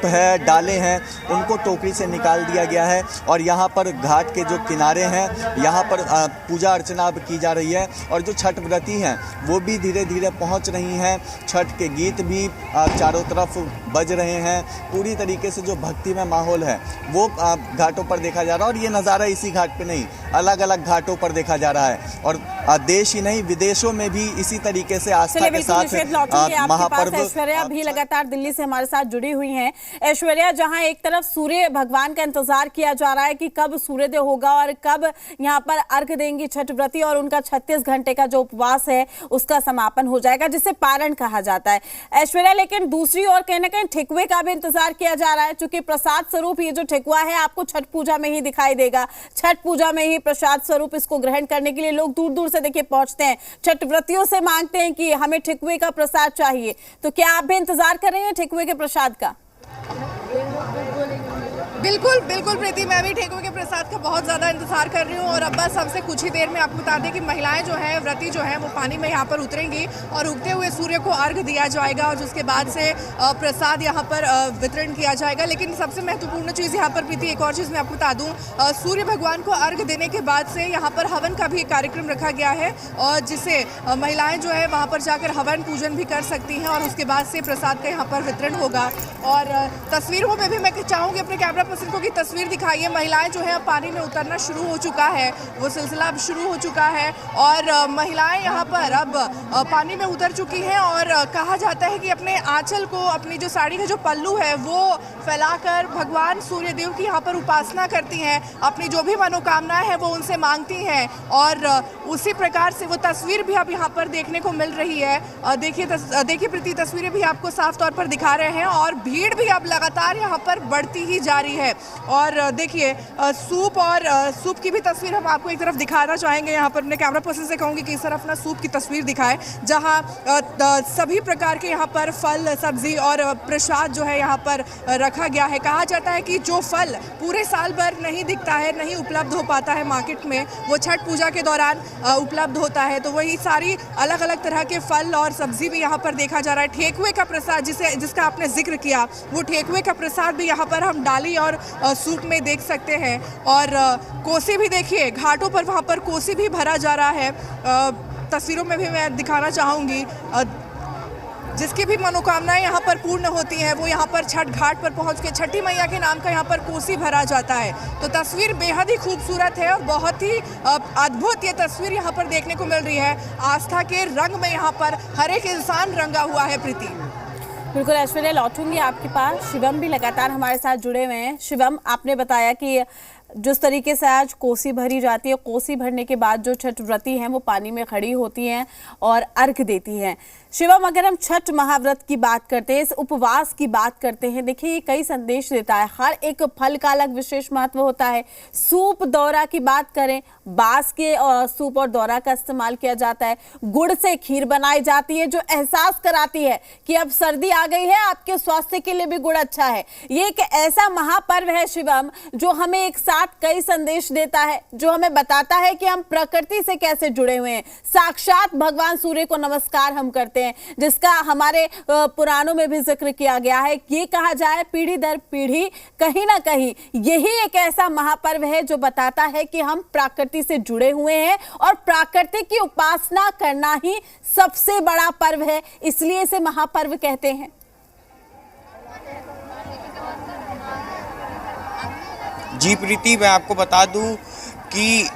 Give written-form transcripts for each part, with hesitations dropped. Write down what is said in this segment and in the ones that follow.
है, डाले हैं, उनको टोकरी से निकाल दिया गया है और यहाँ पर घाट के जो किनारे हैं यहाँ पर पूजा अर्चना की जा रही है और जो छठ व्रती हैं वो भी धीरे धीरे पहुँच रही हैं। छठ के गीत भी चारों तरफ बज रहे हैं। पूरी तरीके से जो भक्तिमय माहौल है वो घाटों पर देखा जा रहा है और ये नज़ारा इसी घाट पे नहीं, अलग अलग घाटों पर देखा जा रहा है और देश ही नहीं विदेशों में भी इसी तरीके से आस्था के साथ महापर्व। ऐश्वर्या भी लगातार दिल्ली से हमारे साथ जुड़ी हुई हैं। ऐश्वर्या, जहां एक तरफ सूर्य भगवान का इंतजार किया जा रहा है कि कब सूर्योदय होगा और कब यहां पर अर्घ देंगी छठ व्रती और उनका 36 घंटे का जो उपवास है उसका समापन हो जाएगा जिसे पारण कहा जाता है। ऐश्वर्या, लेकिन दूसरी ओर कहीं ना कहीं ठेकुए का भी इंतजार किया जा रहा है, चूंकि प्रसाद स्वरूप ये जो ठेकुआ है आपको छठ पूजा में ही दिखाई देगा। छठ पूजा में ही प्रसाद स्वरूप इसको ग्रहण करने के लिए लोग दूर दूर से देखिए पहुंचते हैं, छठ व्रतियों से मांगते हैं कि हमें ठेकुए का प्रसाद चाहिए। तो क्या आप भी इंतजार कर रहे हैं ठेकुए के प्रसाद का? बिल्कुल बिल्कुल प्रीति, मैं भी ठेकुए के प्रसाद का बहुत ज़्यादा इंतजार कर रही हूँ और अब बस हमसे कुछ ही देर में आपको बता दें कि महिलाएं जो हैं, व्रती जो हैं, वो पानी में यहाँ पर उतरेंगी और उगते हुए सूर्य को अर्घ दिया जाएगा और उसके बाद से प्रसाद यहाँ पर वितरण किया जाएगा। लेकिन सबसे महत्वपूर्ण चीज़ यहाँ पर प्रीति, एक और चीज़ मैं आपको बता दूँ, सूर्य भगवान को अर्घ देने के बाद से यहाँ पर हवन का भी एक कार्यक्रम रखा गया है और जिससे महिलाएँ जो है वहाँ पर जाकर हवन पूजन भी कर सकती हैं और उसके बाद से प्रसाद का यहाँ पर वितरण होगा। और तस्वीरों में भी मैं चाहूँगी अपने कैमरा पर्सन को की तस्वीर दिखाइए। महिलाएं जो है पानी में उतरना शुरू हो चुका है, वो सिलसिला अब शुरू हो चुका है और महिलाएं यहाँ पर अब पानी में उतर चुकी हैं और कहा जाता है कि अपने आंचल को, अपनी जो साड़ी का जो पल्लू है वो फैलाकर भगवान सूर्यदेव की यहाँ पर उपासना करती हैं, अपनी जो भी मनोकामनाएं हैं वो उनसे मांगती हैं और उसी प्रकार से वो तस्वीर भी अब यहाँ पर देखने को मिल रही है। देखिए प्रीति, तस्वीरें भी आपको साफ तौर पर दिखा रहे हैं और भीड़ भी अब लगातार यहाँ पर बढ़ती ही जा रही है। और देखिए सूप की भी तस्वीर हम आपको एक तरफ दिखाना चाहेंगे। यहाँ पर अपने कैमरा पर्सन से कहूँगी कि इस तरफ ना सूप की तस्वीर दिखाए, जहाँ सभी प्रकार के यहाँ पर फल, सब्जी और प्रसाद जो है यहाँ पर रखा गया है। कहा जाता है कि जो फल पूरे साल भर नहीं दिखता है, नहीं उपलब्ध हो पाता है मार्केट में, वो छठ पूजा के दौरान उपलब्ध होता है। तो वही सारी अलग अलग तरह के फल और सब्जी भी यहाँ पर देखा जा रहा है। ठेकुए का प्रसाद जिसका आपने जिक्र किया, वो ठेकुए का प्रसाद भी यहाँ पर हम डाली और सूप में देख सकते हैं। और कोसी भी देखिए, घाटों पर वहाँ पर कोसी भी भरा जा रहा है। तस्वीरों में भी मैं दिखाना चाहूँगी, जिसकी भी मनोकामनाएं यहाँ पर पूर्ण होती हैं वो यहाँ पर छठ घाट पर पहुँच के छठी मैया के नाम का यहाँ पर कोसी भरा जाता है। तो तस्वीर बेहद ही खूबसूरत है और बहुत ही अद्भुत ये तस्वीर यहाँ पर देखने को मिल रही है। आस्था के रंग में यहाँ पर हर एक इंसान रंगा हुआ है। प्रीति, बिल्कुल ऐश्वर्या, लौटूंगी आपके पास। शिवम भी लगातार हमारे साथ जुड़े हुए हैं। शिवम, आपने बताया कि जिस तरीके से आज कोसी भरी जाती है, कोसी भरने के बाद जो छठ व्रती हैं वो पानी में खड़ी होती हैं और अर्घ देती हैं। शिवम, अगर हम छठ महाव्रत की बात करते हैं, इस उपवास की बात करते हैं, देखिए ये कई संदेश देता है। हर एक फल का अलग विशेष महत्व होता है। सूप दौरा की बात करें, बांस के सूप और दौरा का इस्तेमाल किया जाता है। गुड़ से खीर बनाई जाती है जो एहसास कराती है कि अब सर्दी आ गई है, आपके स्वास्थ्य के लिए भी गुड़ अच्छा है। ये एक ऐसा महापर्व है शिवम जो हमें एक साथ कई संदेश देता है, जो हमें बताता है कि हम प्रकृति से कैसे जुड़े हुए हैं। साक्षात भगवान सूर्य को नमस्कार हम करते हैं, जिसका हमारे पुराणों में भी जिक्र किया गया है। ये कहा जाए पीढ़ी दर पीढ़ी कहीं ना कहीं यही एक ऐसा महापर्व है जो बताता है कि हम प्रकृति से जुड़े हुए हैं और प्रकृति की उपासना करना ही सबसे बड़ा पर्व है, इसलिए इसे महापर्व कहते हैं। जी प्रीति, मैं आपको बता दूं कि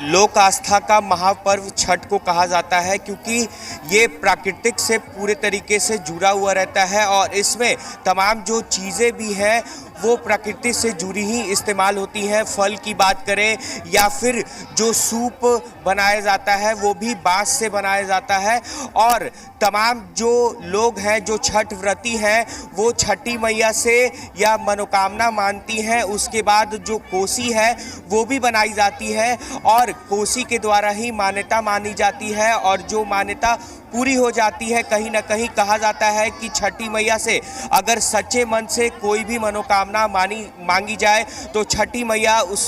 लोक आस्था का महापर्व छठ को कहा जाता है क्योंकि ये प्राकृतिक से पूरे तरीके से जुड़ा हुआ रहता है और इसमें तमाम जो चीज़ें भी हैं वो प्रकृति से जुड़ी ही इस्तेमाल होती हैं। फल की बात करें या फिर जो सूप बनाया जाता है वो भी बांस से बनाया जाता है और तमाम जो लोग हैं, जो छठ व्रती हैं, वो छठी मैया से या मनोकामना मानती हैं। उसके बाद जो कोसी है वो भी बनाई जाती है और कोसी के द्वारा ही मान्यता मानी जाती है और जो मान्यता पूरी हो जाती है, कहीं ना कहीं कहा जाता है कि छठी मैया से अगर सच्चे मन से कोई भी मनोकामना मांगी जाए तो छठी मैया उस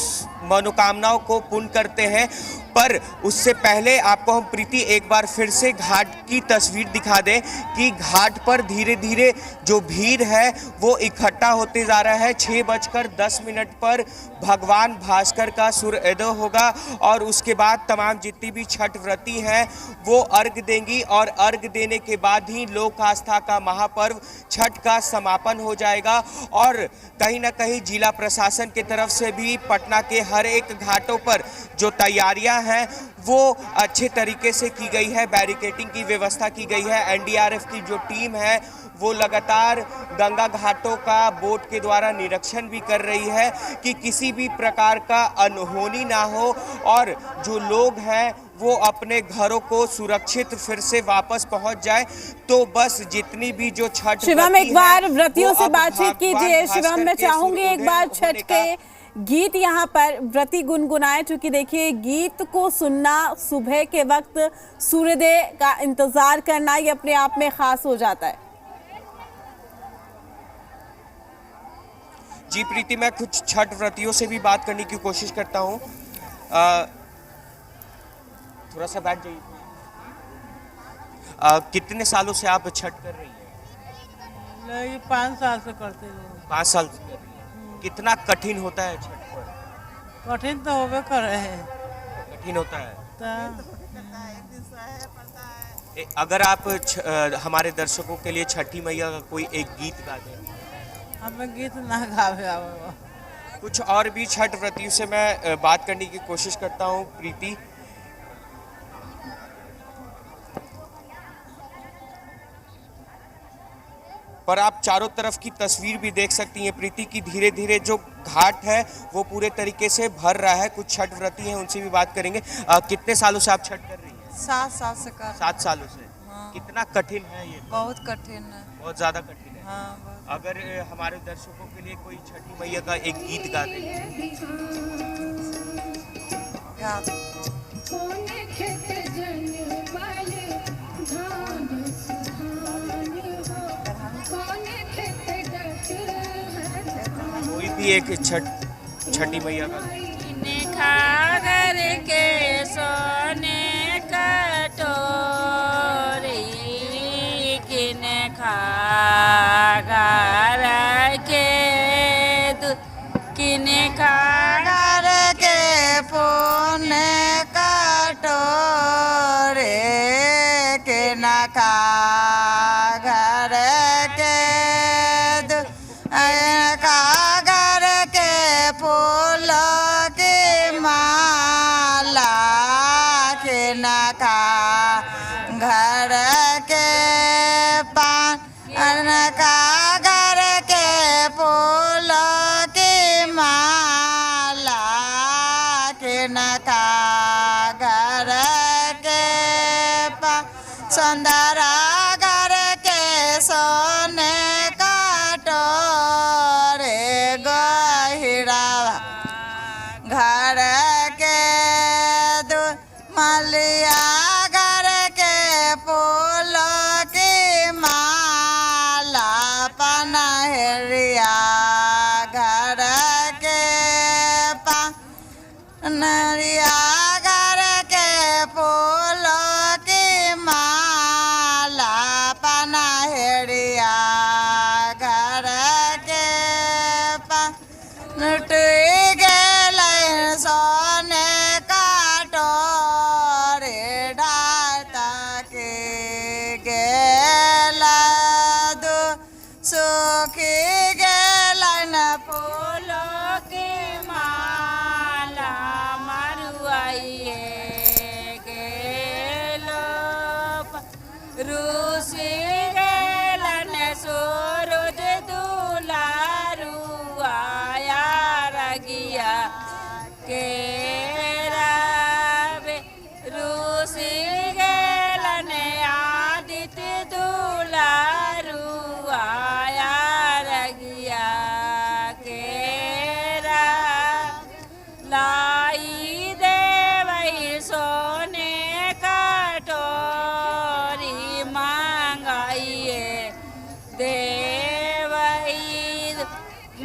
मनोकामनाओं को पूर्ण करते हैं। पर उससे पहले आपको हम प्रीति एक बार फिर से घाट की तस्वीर दिखा दें कि घाट पर धीरे धीरे जो भीड़ है वो इकट्ठा होते जा रहा है। 6:10 पर भगवान भास्कर का सूर्योदय होगा और उसके बाद तमाम जितनी भी छठ व्रती हैं वो अर्घ देंगी और अर्घ देने के बाद ही लोक आस्था का महापर्व छठ का समापन हो जाएगा। और कहीं ना कहीं जिला प्रशासन की तरफ से भी पटना के हर एक घाटों पर जो तैयारियां हैं वो अच्छे तरीके से की गई है। बैरिकेडिंग की व्यवस्था की गई है। एनडीआरएफ की जो टीम है वो लगातार गंगा घाटों का बोट के द्वारा निरीक्षण भी कर रही है कि किसी भी प्रकार का अनहोनी ना हो और जो लोग हैं वो अपने घरों को सुरक्षित फिर से वापस पहुंच जाए। तो बस जितनी भी जो छठ शिवम एक बार व्रतियों से बातचीत कीजिए। शिवम मैं चाहूंगी एक बार छठ के गीत यहाँ पर व्रती गुनगुनाए, क्योंकि देखिए गीत को सुनना सुबह के वक्त सूर्योदय का इंतजार करना ये अपने आप में खास हो जाता है। जी प्रीति, मैं कुछ छठ व्रतियों से भी बात करने की कोशिश करता हूँ। थोड़ा सा बैठ जाइए। कितने सालों से आप छठ कर रही हैं? 5 साल से करते हो। 5 साल से कर रही हैं। कितना कठिन होता है छठ पर? कठिन तो होबे करे है। कठिन होता है तो अगर आप हमारे दर्शकों के लिए छठी मैया का कोई एक गीत गा दें। हमें गीत ना गावे आवे। कुछ और भी छठ व्रतियों से मैं बात करने की कोशिश करता हूँ प्रीति। पर आप चारों तरफ की तस्वीर भी देख सकती हैं प्रीति की धीरे धीरे जो घाट है वो पूरे तरीके से भर रहा है। कुछ छठ व्रती हैं उनसे भी बात करेंगे। कितने सालों से आप छठ कर रही हैं? 7 साल से कर। 7 सालों से। हाँ। कितना कठिन है ये? बहुत कठिन है। बहुत ज्यादा कठिन है। हाँ, बहुत। अगर हमारे दर्शकों के लिए कोई छठी मैया का एक गीत गा दें। कोई भी एक छठी मैया का। खागर के सोने कटोरी किने खागर के किने खागर के पुण्य कटोरे के न खा घर के कागर के फूल की माला के न खा घर के पान कागर के फूल की माला के न खा घर के पान सुंदरा घर के सोने कटोरे गहिरा घर के मलिया घर के फूल की माला पनहरिया घर के पनहरिया घर के फूल की माला पनहरिया घर के सोने काटोरे डालता के गेला दो सुखी गेलन फूलो की माला मरुआइए गेलो रूसी गेलन सूरज दुलारुआया रगिया के रावे रूसी गेलन आदित्य दुलारुआया रगिया के लाई देवई सोने कटोरी मांगाइए देवई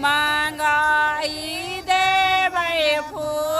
मांगाई देवई फूल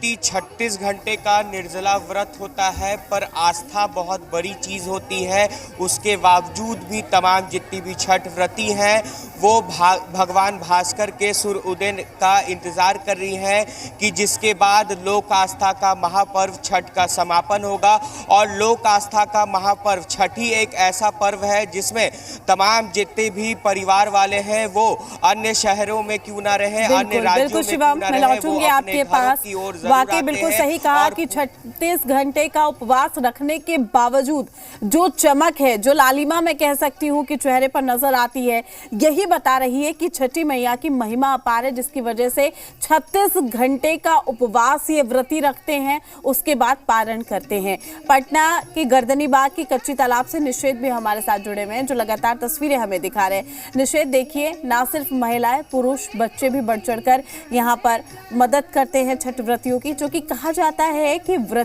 प्रीति 36 घंटे का निर्जला व्रत होता है, पर आस्था बहुत बड़ी चीज़ होती है। उसके बावजूद भी तमाम जितनी भी छठ व्रती हैं वो भगवान भास्कर के सूर्य उदय का इंतज़ार कर रही हैं कि जिसके बाद लोक आस्था का महापर्व छठ का समापन होगा। और लोक आस्था का महापर्व छठ ही एक ऐसा पर्व है जिसमें तमाम जितने भी परिवार वाले हैं वो अन्य शहरों में क्यों ना रहे, अन्य राज्यों में क्यों ना मैं रहे, लौटूंगी आपके पास। वाकई बिल्कुल सही कहा कि 36 घंटे का उपवास रखने के बावजूद जो चमक है, जो लालिमा मैं कह सकती हूँ कि चेहरे पर नजर आती है, यही बता रही है कि छठी मैया की महिमा अपार है, जिसकी वजह से 36 घंटे का उपवास ये व्रती रखते हैं, उसके बाद पारण करते हैं। पटना की गर्दनी बाग की कच्ची तालाब से निषेध भी हमारे साथ जुड़े हुए हैं, जो लगातार तस्वीरें हमें दिखा रहे हैं। निषेध देखिए, ना सिर्फ महिलाएं, पुरुष, बच्चे भी बढ़ चढ़कर यहाँ पर मदद करते हैं छठ व्रतियों की, जो कि कहा जाता है कि व्रत